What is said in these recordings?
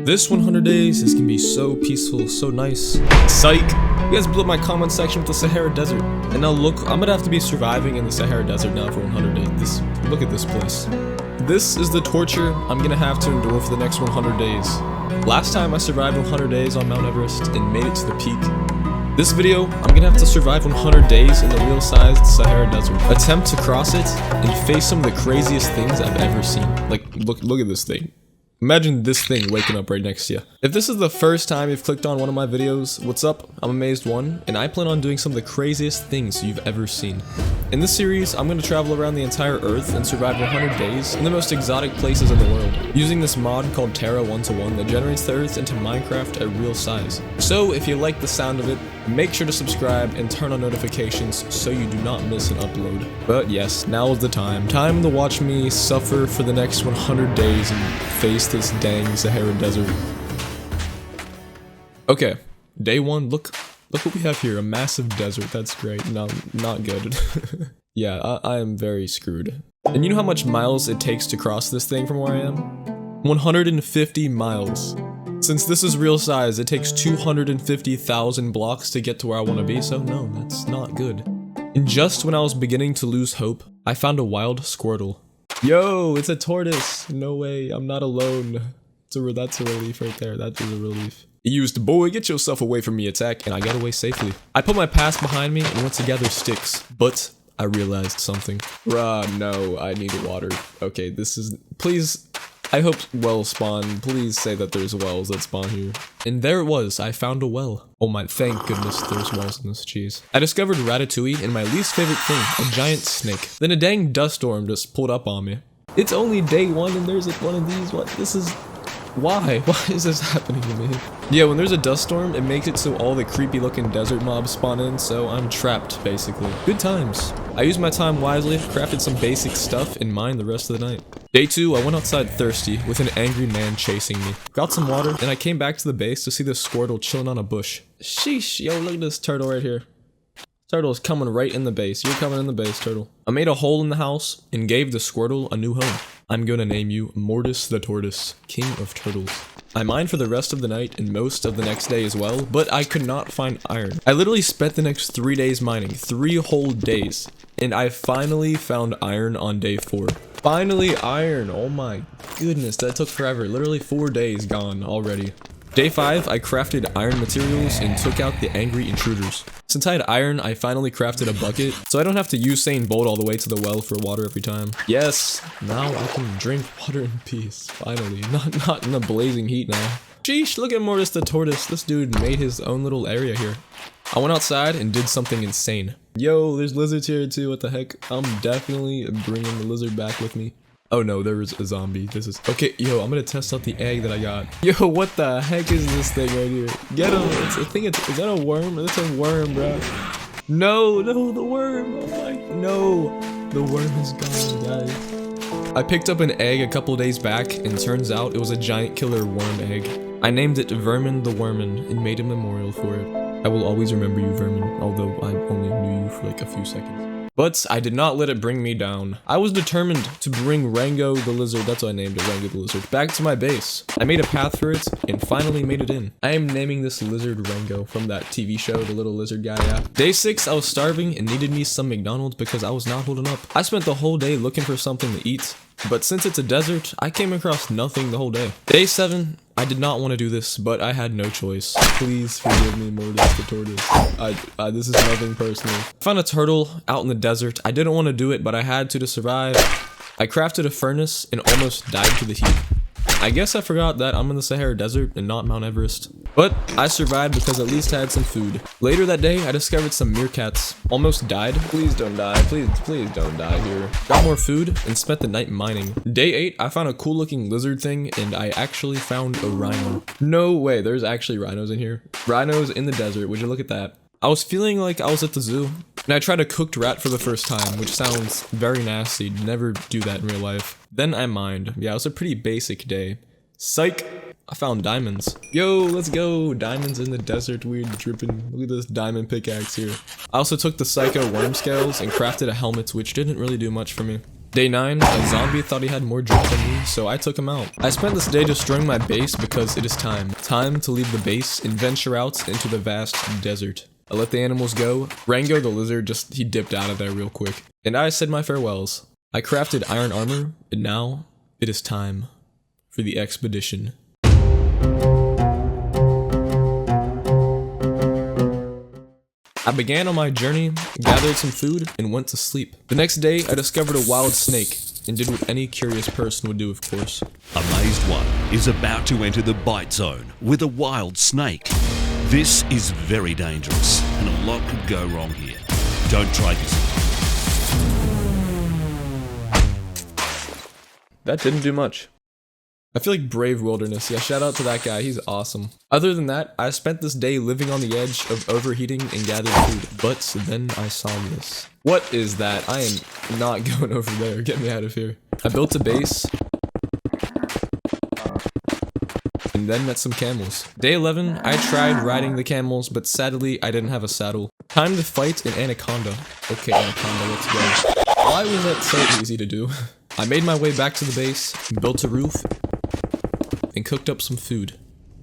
This 100 days is gonna be so peaceful, so nice. Psych! You guys blew up my comment section with the Sahara Desert. And now look, I'm gonna have to be surviving in the Sahara Desert now for 100 days. Look at this place. This is the torture I'm gonna have to endure for the next 100 days. Last time I survived 100 days on Mount Everest and made it to the peak. This video, I'm gonna have to survive 100 days in the real-sized Sahara Desert. Attempt to cross it and face some of the craziest things I've ever seen. Like, look at this thing. Imagine this thing waking up right next to you. If this is the first time you've clicked on one of my videos, what's up? I'm Amazed1, and I plan on doing some of the craziest things you've ever seen. In this series, I'm going to travel around the entire Earth and survive 100 days in the most exotic places in the world, using this mod called Terra 1-to-1 that generates the Earth into Minecraft at real size. So if you like the sound of it, make sure to subscribe and turn on notifications so you do not miss an upload. But yes, now is the time. Time to watch me suffer for the next 100 days and face this dang Sahara Desert. Okay, day one, look what we have here, a massive desert. That's great. No, not good. Yeah, I am very screwed. And you know how much miles it takes to cross this thing from where I am? 150 miles. Since this is real size, it takes 250,000 blocks to get to where I want to be, so no, that's not good. And just when I was beginning to lose hope, I found a wild squirtle. Yo, it's a tortoise! No way, I'm not alone. That's a relief right there, that is a relief. It used "boy, get yourself away from me" attack, and I got away safely. I put my past behind me and went to gather sticks, but I realized something. Bruh, no, I need water. Okay, this is- please- I hope wells spawn. Please say that there's wells that spawn here. And there it was, I found a well. Oh my, thank goodness there's wells in this cheese. I discovered ratatouille and my least favorite thing, a giant snake. Then a dang dust storm just pulled up on me. It's only day one and there's one of these, what? This is- why? Why is this happening to me? Yeah, when there's a dust storm, it makes it so all the creepy looking desert mobs spawn in, so I'm trapped, basically. Good times. I used my time wisely, crafted some basic stuff, and mined the rest of the night. Day 2, I went outside thirsty, with an angry man chasing me. Got some water, and I came back to the base to see this squirtle chilling on a bush. Sheesh, yo, look at this turtle right here. Turtle is coming right in the base. You're coming in the base, turtle. I made a hole in the house, and gave the squirtle a new home. I'm gonna name you Mortis the Tortoise, King of Turtles. I mined for the rest of the night and most of the next day as well, but I could not find iron. I literally spent the next 3 days mining, 3 whole days, and I finally found iron on day 4. Finally iron, oh my goodness, that took forever, literally 4 days gone already. Day 5, I crafted iron materials and took out the angry intruders. Since I had iron, I finally crafted a bucket, so I don't have to use Usain Bolt all the way to the well for water every time. Yes, now I can drink water in peace, finally. Not in the blazing heat now. Sheesh, look at Mortis the Tortoise. This dude made his own little area here. I went outside and did something insane. Yo, there's lizards here too, what the heck? I'm definitely bringing the lizard back with me. Oh no, there was a zombie. This is- okay, yo, I'm gonna test out the egg that I got. Yo, what the heck is this thing right here? Get him! It's a thing, is that a worm? That's a worm, bro. No, the worm! Oh my, no! The worm is gone, guys. I picked up an egg a couple days back, and turns out it was a giant killer worm egg. I named it Vermin the Wormin, and made a memorial for it. I will always remember you, Vermin, although I only knew you for like a few seconds. But I did not let it bring me down. I was determined to bring Rango the Lizard, that's what I named it, Rango the Lizard, back to my base. I made a path for it, and finally made it in. I am naming this lizard Rango from that TV show, the little lizard guy, yeah. Day 6, I was starving and needed me some McDonald's because I was not holding up. I spent the whole day looking for something to eat, but since it's a desert, I came across nothing the whole day. Day 7, I did not want to do this, but I had no choice. Please forgive me, Mortis the Tortoise. This is nothing personal. I found a turtle out in the desert. I didn't want to do it, but I had to survive. I crafted a furnace and almost died to the heat. I guess I forgot that I'm in the Sahara Desert and not Mount Everest. But I survived because at least I had some food. Later that day, I discovered some meerkats. Almost died. Please don't die. Please don't die here. Got more food and spent the night mining. Day 8, I found a cool looking lizard thing and I actually found a rhino. No way, there's actually rhinos in here. Rhinos in the desert, would you look at that? I was feeling like I was at the zoo. And I tried a cooked rat for the first time, which sounds very nasty. Never do that in real life. Then I mined. Yeah, it was a pretty basic day. Psych! I found diamonds. Yo, let's go! Diamonds in the desert, weird dripping. Look at this diamond pickaxe here. I also took the psycho worm scales and crafted a helmet, which didn't really do much for me. Day 9, a zombie thought he had more drip than me, so I took him out. I spent this day destroying my base because it is time. Time to leave the base and venture out into the vast desert. I let the animals go. Rango the lizard he dipped out of there real quick. And I said my farewells. I crafted iron armor, and now it is time for the expedition. I began on my journey, gathered some food, and went to sleep. The next day, I discovered a wild snake, and did what any curious person would do, of course. A mazed one is about to enter the bite zone with a wild snake. This is very dangerous, and a lot could go wrong here. Don't try this. That didn't do much. I feel like Brave Wilderness. Yeah, shout out to that guy. He's awesome. Other than that, I spent this day living on the edge of overheating and gathering food. But then I saw this. What is that? I am not going over there. Get me out of here. I built a base. And then met some camels. Day 11, I tried riding the camels, but sadly, I didn't have a saddle. Time to fight an anaconda. Okay, anaconda, let's go. Why was that so easy to do? I made my way back to the base, built a roof, and cooked up some food.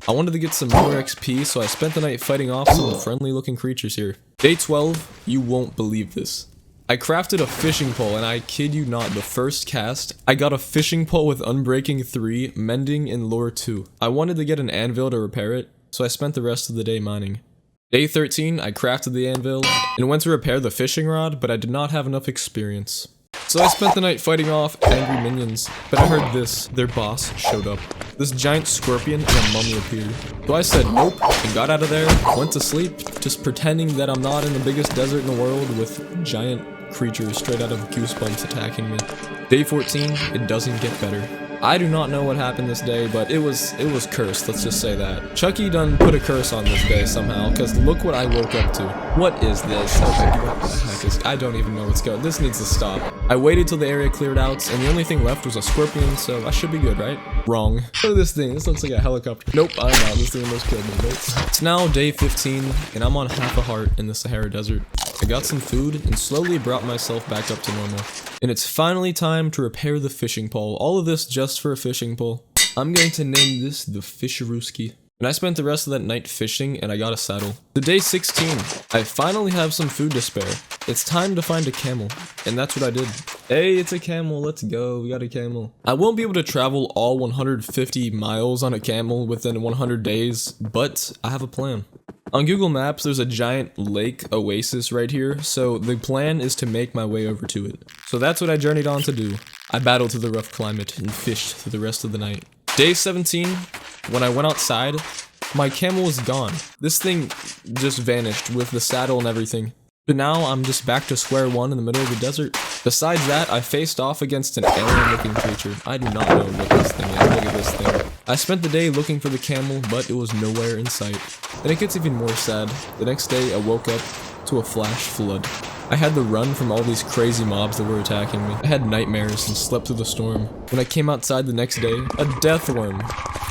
I wanted to get some more XP, so I spent the night fighting off some friendly looking creatures here. Day 12, you won't believe this. I crafted a fishing pole, and I kid you not, the first cast, I got a fishing pole with Unbreaking 3, Mending, and Lore 2. I wanted to get an anvil to repair it, so I spent the rest of the day mining. Day 13, I crafted the anvil, and went to repair the fishing rod, but I did not have enough experience. So I spent the night fighting off angry minions, but I heard this, their boss showed up. This giant scorpion and a mummy appeared. So I said nope, and got out of there, went to sleep, just pretending that I'm not in the biggest desert in the world with giant creatures straight out of Goosebumps attacking me. Day 14, it doesn't get better. I do not know what happened this day, but it was cursed, let's just say that. Chucky done put a curse on this day somehow, because look what I woke up to. What is this? Okay, what the heck is... I don't even know what's going on. This needs to stop. I waited till the area cleared out, and the only thing left was a scorpion, so I should be good, right? Wrong. Look at this thing. This looks like a helicopter. Nope, I'm out. This thing almost killed me. Nope. It's now day 15, and I'm on half a heart in the Sahara Desert. I got some food, and slowly brought myself back up to normal. And it's finally time to repair the fishing pole. All of this just for a fishing pole. I'm going to name this the Fisherooski. And I spent the rest of that night fishing, and I got a saddle. The day 16, I finally have some food to spare. It's time to find a camel, and that's what I did. Hey, it's a camel, let's go, we got a camel. I won't be able to travel all 150 miles on a camel within 100 days, but I have a plan. On Google Maps, there's a giant lake oasis right here, so the plan is to make my way over to it. So that's what I journeyed on to do. I battled through the rough climate and fished through the rest of the night. Day 17, when I went outside, my camel was gone. This thing just vanished with the saddle and everything. But now I'm just back to square one in the middle of the desert. Besides that, I faced off against an alien-looking creature. I do not know what this thing is. Look at this thing. I spent the day looking for the camel, but it was nowhere in sight. And it gets even more sad. The next day, I woke up to a flash flood. I had to run from all these crazy mobs that were attacking me. I had nightmares and slept through the storm. When I came outside the next day, a death worm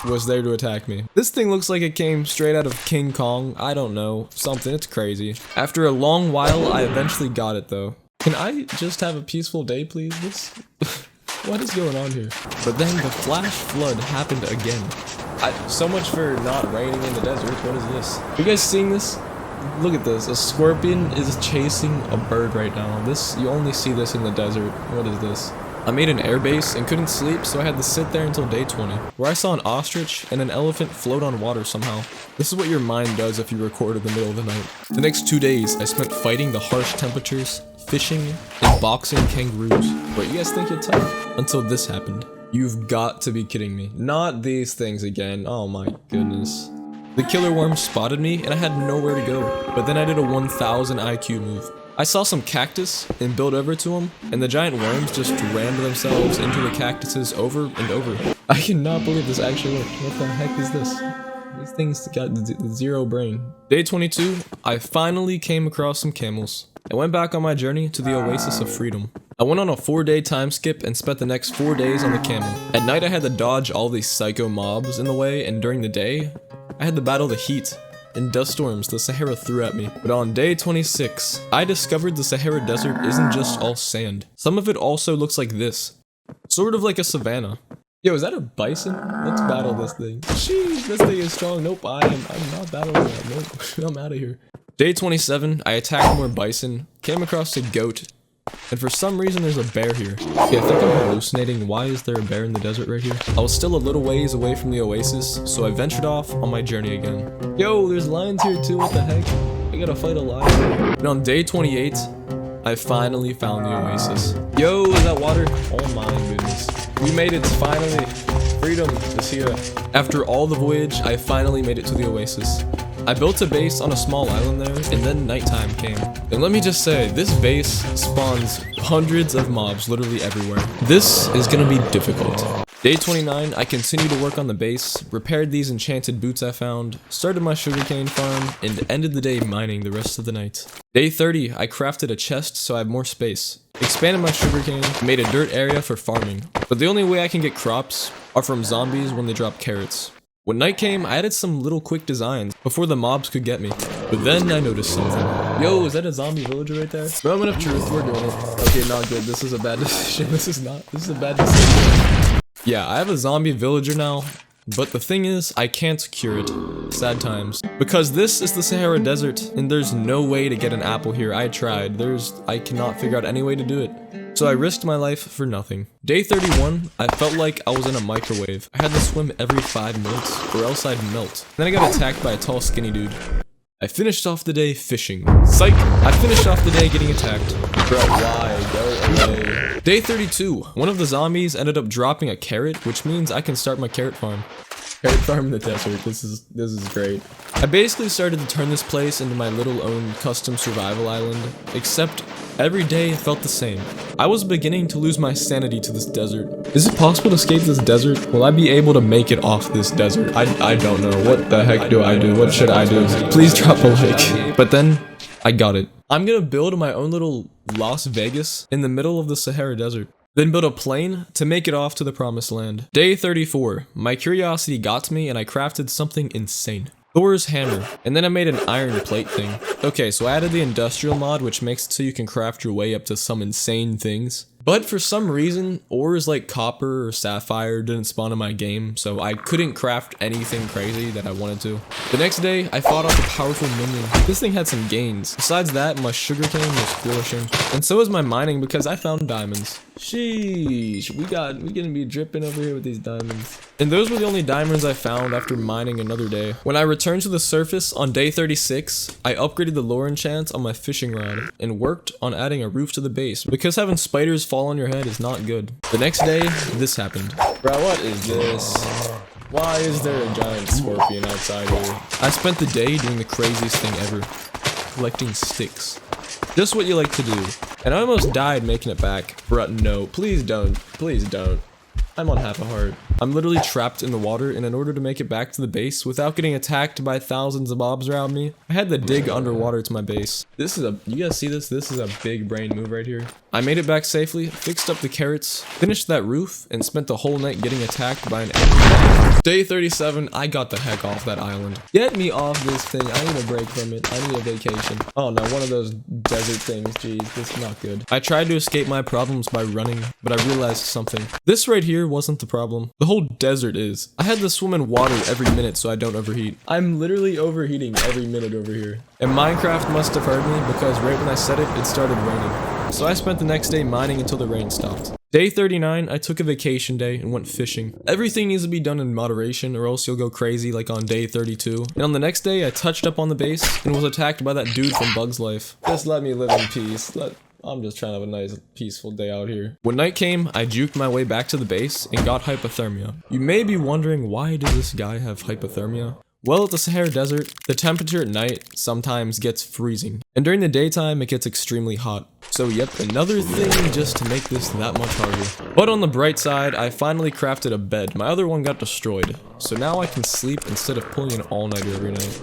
was there to attack me. This thing looks like it came straight out of King Kong. I don't know. Something. It's crazy. After a long while, I eventually got it though. Can I just have a peaceful day, please? What is going on here? But then the flash flood happened again. So much for not raining in the desert. What is this? You guys seeing this? Look at this. A scorpion is chasing a bird right now. You only see this in the desert. What is this? I made an airbase and couldn't sleep, so I had to sit there until day 20, where I saw an ostrich and an elephant float on water somehow. This is what your mind does if you record in the middle of the night. The next 2 days, I spent fighting the harsh temperatures, fishing, and boxing kangaroos. Wait, you guys think you're tough? Until this happened. You've got to be kidding me. Not these things again. Oh my goodness. The killer worm spotted me, and I had nowhere to go. But then I did a 1000 IQ move. I saw some cactus and built over to them, and the giant worms just rammed themselves into the cactuses over and over. I cannot believe this actually worked. What the heck is this? These things got zero brain. Day 22, I finally came across some camels. I went back on my journey to the Oasis of Freedom. I went on a 4-day time skip and spent the next 4 days on the camel. At night I had to dodge all these psycho mobs in the way, and during the day, I had to battle the heat and dust storms the Sahara threw at me. But on day 26, I discovered the Sahara Desert isn't just all sand. Some of it also looks like this. Sort of like a savanna. Yo, is that a bison? Let's battle this thing. Sheesh, this thing is strong. Nope, I'm not battling that. Nope, I'm out of here. Day 27, I attacked more bison, came across a goat, and for some reason there's a bear here. Okay, I think I'm hallucinating. Why is there a bear in the desert right here? I was still a little ways away from the oasis, so I ventured off on my journey again. Yo, there's lions here too, what the heck? I gotta fight a lion. And on day 28, I finally found the oasis. Yo, is that water? Oh my goodness. We made it, finally. Freedom is here. After all the voyage, I finally made it to the oasis. I built a base on a small island there, and then nighttime came. And let me just say, this base spawns hundreds of mobs literally everywhere. This is gonna be difficult. Day 29, I continued to work on the base, repaired these enchanted boots I found, started my sugarcane farm, and ended the day mining the rest of the night. Day 30, I crafted a chest so I have more space, expanded my sugarcane, made a dirt area for farming. But the only way I can get crops are from zombies when they drop carrots. When night came, I added some little quick designs before the mobs could get me. But then I noticed something. Yo, is that a zombie villager right there? Moment of truth, we're doing it. Okay, not good. This is a bad decision. This is a bad decision. Yeah, I have a zombie villager now, but the thing is, I can't cure it. Sad times. Because this is the Sahara Desert, and there's no way to get an apple here. I tried. I cannot figure out any way to do it. So I risked my life for nothing. Day 31, I felt like I was in a microwave. I had to swim every 5 minutes, or else I'd melt. Then I got attacked by a tall, skinny dude. I finished off the day fishing. Psych! I finished off the day getting attacked. Bro, why? Go away. Day 32, one of the zombies ended up dropping a carrot, which means I can start my carrot farm. Carrot farm in the desert. This is great. I basically started to turn this place into my little own custom survival island, except every day felt the same. I was beginning to lose my sanity to this desert. Is it possible to escape this desert? Will I be able to make it off this desert? I don't know. What the heck do I do? What should I do? Please drop a like. But then, I got it. I'm gonna build my own little Las Vegas in the middle of the Sahara Desert. Then build a plane to make it off to the promised land. Day 34, my curiosity got to me and I crafted something insane. Thor's hammer, and then I made an iron plate thing. Okay, so I added the industrial mod, which makes it so you can craft your way up to some insane things. But for some reason, ores like copper or sapphire didn't spawn in my game, so I couldn't craft anything crazy that I wanted to. The next day, I fought off a powerful minion. This thing had some gains. Besides that, my sugarcane was flourishing. And so is my mining because I found diamonds. Sheesh, we gonna be dripping over here with these diamonds. And those were the only diamonds I found after mining another day. When I returned to the surface on day 36, I upgraded the lore enchant on my fishing rod and worked on adding a roof to the base because having spiders fall on your head is not good. The next day, this happened. Bro, what is this? Why is there a giant scorpion outside here? I spent the day doing the craziest thing ever, collecting sticks. Just what you like to do. And I almost died making it back. Bruh, no, please don't. Please don't. I'm on half a heart. I'm literally trapped in the water, and in order to make it back to the base without getting attacked by thousands of mobs around me, I had to dig underwater to my base. You guys see this? This is a big brain move right here. I made it back safely, fixed up the carrots, finished that roof, and spent the whole night getting attacked by an enemy. Day 37, I got the heck off that island. Get me off this thing. I need a break from it. I need a vacation. Oh no, one of those desert things. Jeez, this is not good. I tried to escape my problems by running, but I realized something. This right here wasn't the problem. The whole desert is. I had to swim in water every minute so I don't overheat. I'm literally overheating every minute over here. And Minecraft must have heard me because right when I said it, it started raining. So I spent the next day mining until the rain stopped. Day 39, I took a vacation day and went fishing. Everything needs to be done in moderation or else you'll go crazy like on day 32. And on the next day, I touched up on the base and was attacked by that dude from Bug's Life. Just let me live in peace. I'm just trying to have a nice, peaceful day out here. When night came, I juked my way back to the base and got hypothermia. You may be wondering, why does this guy have hypothermia? Well, at the Sahara Desert, the temperature at night sometimes gets freezing, and during the daytime it gets extremely hot. So yep, another thing just to make this that much harder. But on the bright side, I finally crafted a bed. My other one got destroyed, so now I can sleep instead of pulling an all-nighter every night.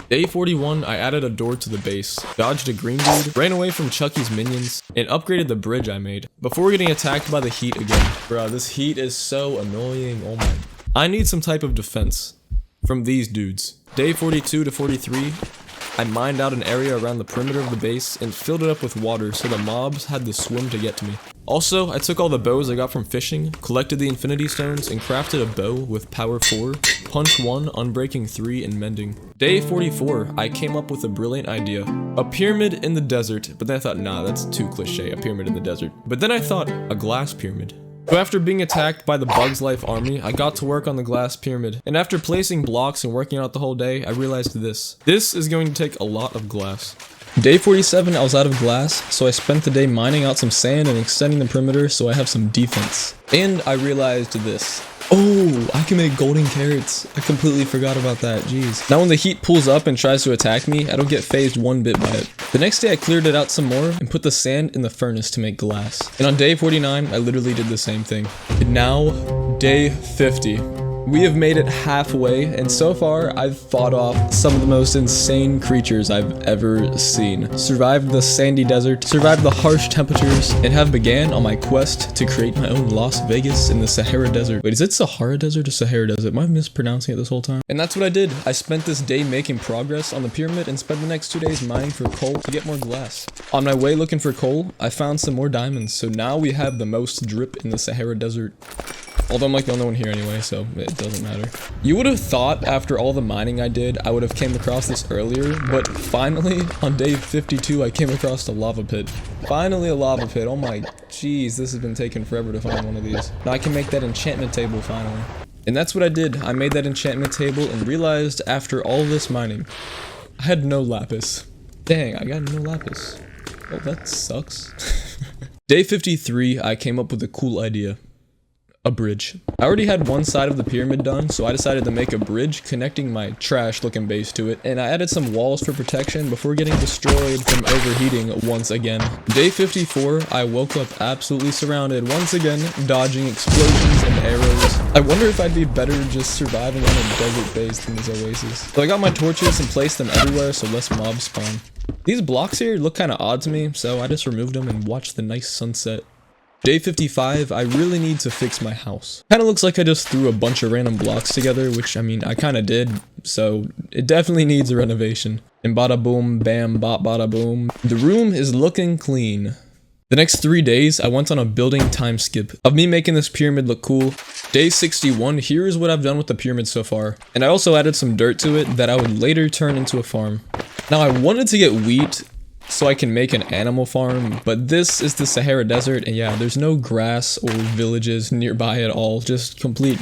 Day 41, I added a door to the base, dodged a green dude, ran away from Chucky's minions, and upgraded the bridge I made, before getting attacked by the heat again. Bro, this heat is so annoying, oh my. I need some type of defense from these dudes. Day 42 to 43, I mined out an area around the perimeter of the base and filled it up with water so the mobs had to swim to get to me. Also, I took all the bows I got from fishing, collected the infinity stones, and crafted a bow with power 4, punch 1, unbreaking 3, and mending. Day 44, I came up with a brilliant idea. A pyramid in the desert, but then I thought, nah, that's too cliche, a pyramid in the desert. But then I thought, a glass pyramid. So after being attacked by the Bugs Life army, I got to work on the glass pyramid. And after placing blocks and working out the whole day, I realized this. This is going to take a lot of glass. Day 47, I was out of glass, so I spent the day mining out some sand and extending the perimeter so I have some defense. And I realized this. Oh, I can make golden carrots. I completely forgot about that, jeez. Now when the heat pulls up and tries to attack me, I don't get phased one bit by it. The next day I cleared it out some more and put the sand in the furnace to make glass. And on day 49, I literally did the same thing. And now, day 50. We have made it halfway, and so far, I've fought off some of the most insane creatures I've ever seen. Survived the sandy desert, survived the harsh temperatures, and have began on my quest to create my own Las Vegas in the Sahara Desert. Wait, is it Sahara Desert or Sahara Desert? Am I mispronouncing it this whole time? And that's what I did. I spent this day making progress on the pyramid and spent the next 2 days mining for coal to get more glass. On my way looking for coal, I found some more diamonds, so now we have the most drip in the Sahara Desert. Although I'm like the only one here anyway, so it doesn't matter. You would have thought after all the mining I did, I would have came across this earlier, but finally, on day 52, I came across a lava pit. Finally a lava pit. Oh my jeez, this has been taking forever to find one of these. Now I can make that enchantment table finally. And that's what I did. I made that enchantment table and realized after all this mining, I had no lapis. Dang, I got no lapis. Oh, that sucks. Day 53, I came up with a cool idea. A bridge. I already had one side of the pyramid done, so I decided to make a bridge connecting my trash looking base to it, and I added some walls for protection before getting destroyed from overheating once again. Day 54, I woke up absolutely surrounded once again, dodging explosions and arrows. I wonder if I'd be better just surviving on a desert base than this oasis. So I got my torches and placed them everywhere so less mobs spawn. These blocks here look kinda odd to me, so I just removed them and watched the nice sunset. Day 55, I really need to fix my house. Kinda looks like I just threw a bunch of random blocks together, which I mean, I kinda did, so it definitely needs a renovation. And bada boom, bam, bop, bada boom. The room is looking clean. The next 3 days, I went on a building time skip of me making this pyramid look cool. Day 61, here is what I've done with the pyramid so far. And I also added some dirt to it that I would later turn into a farm. Now I wanted to get wheat so I can make an animal farm, but this is the Sahara Desert, and yeah, there's no grass or villages nearby at all, just complete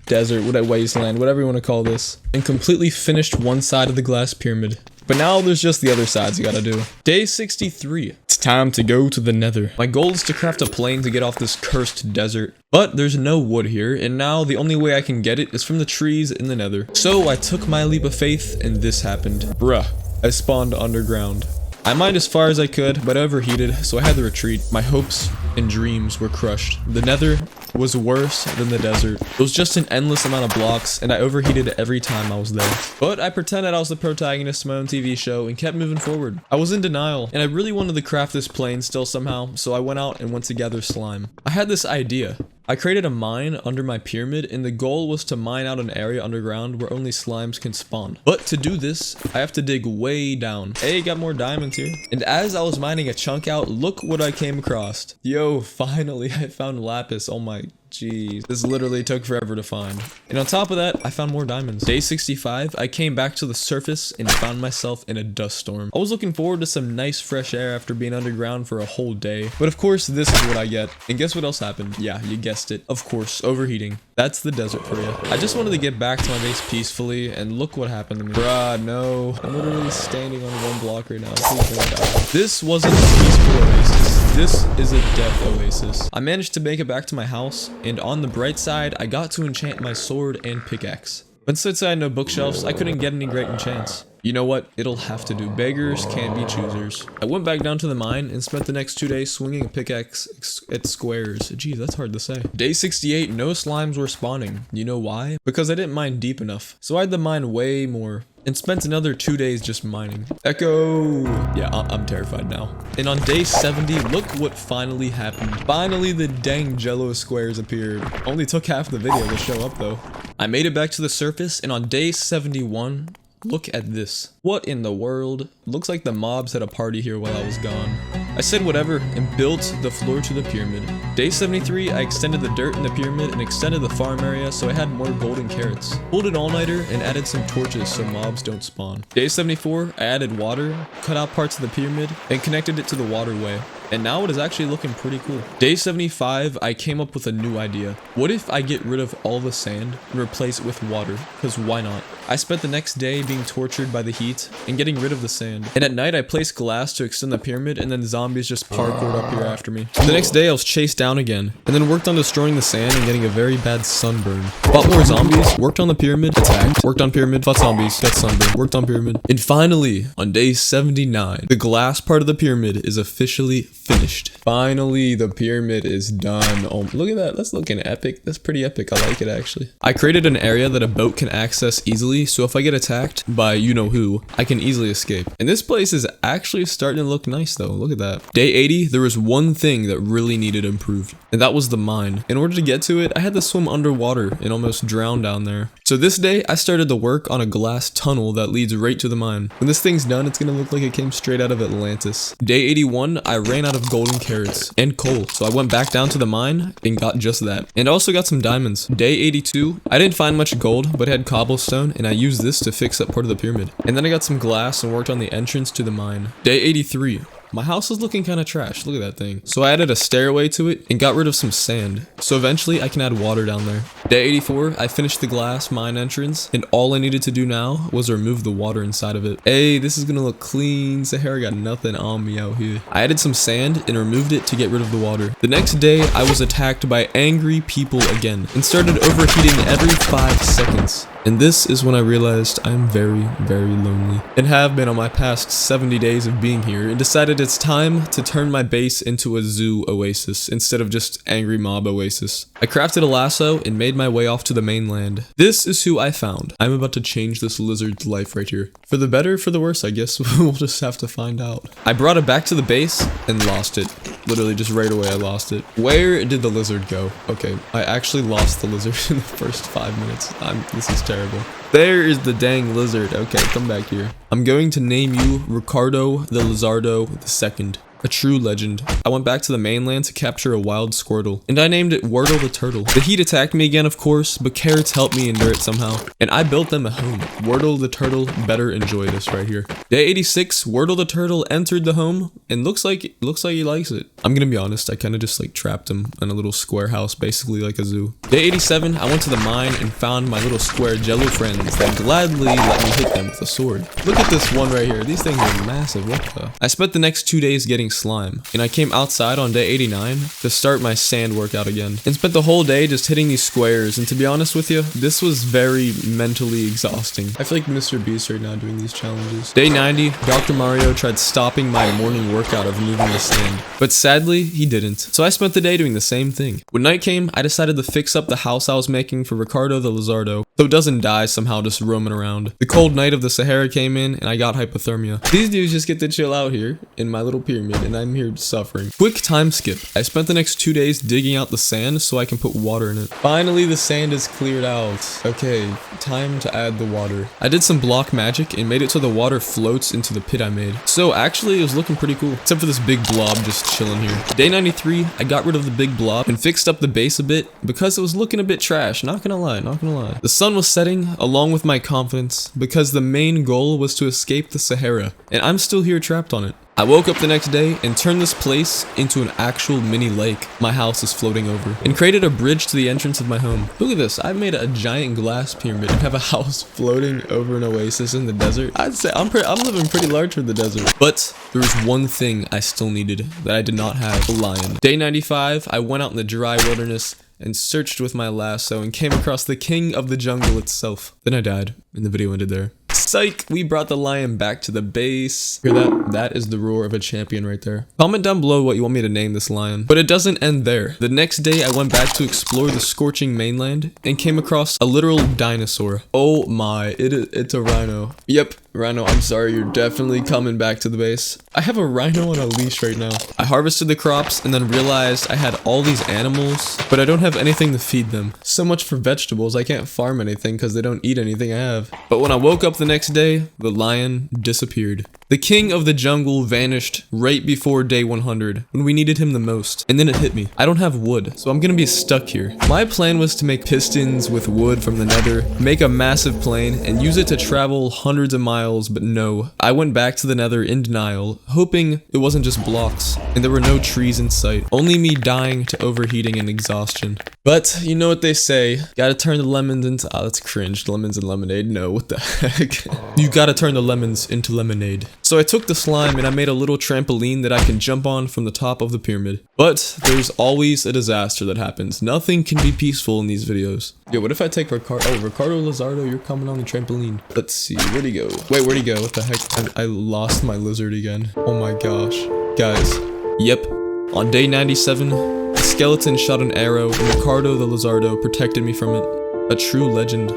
desert, wasteland, whatever you want to call this, and completely finished one side of the glass pyramid. But now there's just the other sides you gotta do. Day 63. It's time to go to the nether. My goal is to craft a plane to get off this cursed desert, but there's no wood here, and now the only way I can get it is from the trees in the nether. So I took my leap of faith, and this happened. Bruh, I spawned underground. I mined as far as I could, but I overheated, so I had to retreat. My hopes and dreams were crushed. The nether was worse than the desert. It was just an endless amount of blocks, and I overheated every time I was there. But I pretended I was the protagonist of my own TV show and kept moving forward. I was in denial, and I really wanted to craft this plane still somehow, so I went out and went to gather slime. I had this idea. I created a mine under my pyramid, and the goal was to mine out an area underground where only slimes can spawn. But to do this, I have to dig way down. Hey, got more diamonds here. And as I was mining a chunk out, look what I came across. Yo, finally I found lapis. Oh my jeez. This literally took forever to find. And on top of that, I found more diamonds. Day 65, I came back to the surface and found myself in a dust storm. I was looking forward to some nice fresh air after being underground for a whole day. But of course, this is what I get. And guess what else happened? Yeah, you guessed it. Of course, overheating. That's the desert for you. I just wanted to get back to my base peacefully, and look what happened to me. Bruh, no. I'm literally standing on one block right now. Please don't die. This wasn't a peaceful oasis. This is a death oasis. I managed to make it back to my house, and on the bright side, I got to enchant my sword and pickaxe. But since I had no bookshelves, I couldn't get any great enchants. You know what? It'll have to do. Beggars can't be choosers. I went back down to the mine and spent the next 2 days swinging a pickaxe at squares. Geez, that's hard to say. Day 68, no slimes were spawning. You know why? Because I didn't mine deep enough. So I had to mine way more. And spent another 2 days just mining. Echo! Yeah, I'm terrified now. And on day 70, look what finally happened. Finally, the dang jello squares appeared. Only took half the video to show up though. I made it back to the surface, and on day 71, Look at this. What in the world? Looks like the mobs had a party here while I was gone. I said whatever and built the floor to the pyramid. Day 73, I extended the dirt in the pyramid and extended the farm area so I had more golden carrots. Pulled an all-nighter and added some torches so mobs don't spawn. Day 74, I added water, cut out parts of the pyramid, and connected it to the waterway. And now it is actually looking pretty cool. Day 75, I came up with a new idea. What if I get rid of all the sand and replace it with water? Because why not? I spent the next day being tortured by the heat and getting rid of the sand. And at night, I placed glass to extend the pyramid, and then zombies just parkoured up here after me. The next day, I was chased down again, and then worked on destroying the sand and getting a very bad sunburn. Fought more zombies, worked on the pyramid, attacked, worked on pyramid, fought zombies, got sunburned, worked on pyramid. And finally, on day 79, the glass part of the pyramid is officially finished. Finally, the pyramid is done. Oh, look at that. That's looking epic. That's pretty epic. I like it, actually. I created an area that a boat can access easily, so if I get attacked by you-know-who, I can easily escape. And this place is actually starting to look nice, though. Look at that. Day 80, there was one thing that really needed improved, and that was the mine. In order to get to it, I had to swim underwater and almost drown down there. So this day, I started to work on a glass tunnel that leads right to the mine. When this thing's done, it's gonna look like it came straight out of Atlantis. Day 81, I ran out of golden carrots and coal, so I went back down to the mine and got just that. And I also got some diamonds. Day 82, I didn't find much gold, but had cobblestone, and I used this to fix up part of the pyramid. And then I got some glass and worked on the entrance to the mine. Day 83. My house is looking kind of trash. Look at that thing. So I added a stairway to it and got rid of some sand. So eventually I can add water down there. Day 84, I finished the glass mine entrance, and all I needed to do now was remove the water inside of it. Hey, this is gonna look clean. Sahara got nothing on me out here. I added some sand and removed it to get rid of the water. The next day, I was attacked by angry people again and started overheating every 5 seconds. And this is when I realized I'm very, very lonely, and have been on my past 70 days of being here, and decided it's time to turn my base into a zoo oasis instead of just angry mob oasis. I crafted a lasso and made my way off to the mainland. This is who I found. I'm about to change this lizard's life right here. For the better, for the worse, I guess. We'll just have to find out. I brought it back to the base and lost it. Literally just right away I lost it. Where did the lizard go? Okay, I actually lost the lizard in the first 5 minutes. This is terrible. There is the dang lizard. Okay, come back here. I'm going to name you Ricardo the Lizardo II. A true legend. I went back to the mainland to capture a wild squirtle, and I named it Wordle the Turtle. The heat attacked me again, of course, but carrots helped me endure it somehow, and I built them a home. Wordle the Turtle better enjoy this right here. Day 86, Wordle the Turtle entered the home, and looks like he likes it. I'm gonna be honest, I kind of just like trapped him in a little square house, basically like a zoo. Day 87, I went to the mine and found my little square jello friends that gladly let me hit them with a sword. Look at this one right here. These things are massive. What the? I spent the next 2 days getting slime, and I came outside on day 89 to start my sand workout again, and spent the whole day just hitting these squares. And to be honest with you, this was very mentally exhausting. I feel like Mr. Beast right now doing these challenges. Day 90, Dr. Mario tried stopping my morning workout of moving the sand, but sadly he didn't. So I spent the day doing the same thing. When night came, I decided to fix up the house I was making for Ricardo the Lizardo, so it doesn't die somehow just roaming around. The cold night of the Sahara came in, and I got hypothermia. These dudes just get to chill out here in my little pyramid, and I'm here suffering. Quick time skip. I spent the next 2 days digging out the sand so I can put water in it. Finally, the sand is cleared out. Okay, time to add the water. I did some block magic and made it so the water floats into the pit I made. So actually, it was looking pretty cool, except for this big blob just chilling here. Day 93, I got rid of the big blob and fixed up the base a bit because it was looking a bit trash. Not gonna lie, not gonna lie. The sun was setting along with my confidence because the main goal was to escape the Sahara, and I'm still here trapped on it. I woke up the next day and turned this place into an actual mini lake my house is floating over, and created a bridge to the entrance of my home. Look at this, I've made a giant glass pyramid and have a house floating over an oasis in the desert. I'd say I'm living pretty large for the desert. But there was one thing I still needed that I did not have: a lion. Day 95, I went out in the dry wilderness and searched with my lasso and came across the king of the jungle itself. Then I died, and the video ended there. Psych! We brought the lion back to the base. Hear that? That is the roar of a champion right there. Comment down below what you want me to name this lion. But it doesn't end there. The next day, I went back to explore the scorching mainland and came across a literal dinosaur. Oh my, it's a rhino. Yep, rhino, I'm sorry, you're definitely coming back to the base. I have a rhino on a leash right now. I harvested the crops and then realized I had all these animals, but I don't have anything to feed them. So much for vegetables. I can't farm anything because they don't eat anything I have. But when I woke up the next next day, the lion disappeared. The king of the jungle vanished right before day 100 when we needed him the most. And then it hit me. I don't have wood, so I'm gonna be stuck here. My plan was to make pistons with wood from the nether, make a massive plane, and use it to travel hundreds of miles, but no. I went back to the nether in denial, hoping it wasn't just blocks, and there were no trees in sight. Only me dying to overheating and exhaustion. But you know what they say, gotta turn the lemons into— that's cringe, lemons and lemonade. No, what the heck? You gotta turn the lemons into lemonade. So I took the slime and I made a little trampoline that I can jump on from the top of the pyramid. But there's always a disaster that happens. Nothing can be peaceful in these videos. Yo, what if I take Ricardo? Oh, Ricardo Lizardo, you're coming on the trampoline. Let's see, where'd he go? Wait, where'd he go? What the heck? I lost my lizard again. Oh my gosh. Guys, yep, on day 97, the skeleton shot an arrow and Ricardo the Lizardo protected me from it. A true legend.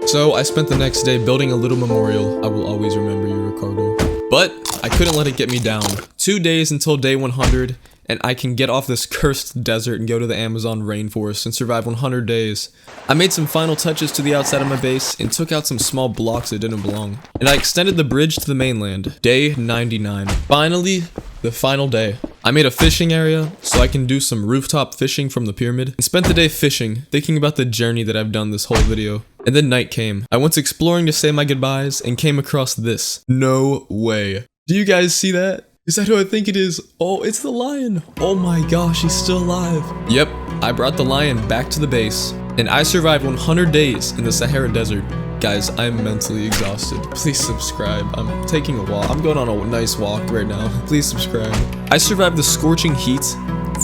So I spent the next day building a little memorial. I will always remember you, Ricardo. But I couldn't let it get me down. 2 days until day 100, and I can get off this cursed desert and go to the Amazon rainforest and survive 100 days. I made some final touches to the outside of my base and took out some small blocks that didn't belong. And I extended the bridge to the mainland. Day 99. Finally, the final day. I made a fishing area so I can do some rooftop fishing from the pyramid and spent the day fishing, thinking about the journey that I've done this whole video. And then night came. I went exploring to say my goodbyes and came across this. No way. Do you guys see that? Is that who I think it is? Oh, it's the lion. Oh my gosh, he's still alive. Yep, I brought the lion back to the base and I survived 100 days in the Sahara Desert. Guys, I'm mentally exhausted. Please subscribe. I'm taking a walk. I'm going on a nice walk right now. Please subscribe. I survived the scorching heat,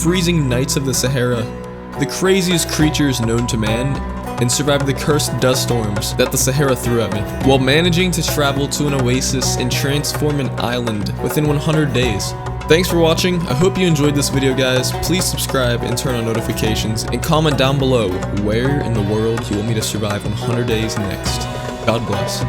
freezing nights of the Sahara, the craziest creatures known to man, and survived the cursed dust storms that the Sahara threw at me, while managing to travel to an oasis and transform an island within 100 days. Thanks for watching. I hope you enjoyed this video, guys. Please subscribe and turn on notifications, and comment down below where in the world you want me to survive 100 days next. God bless.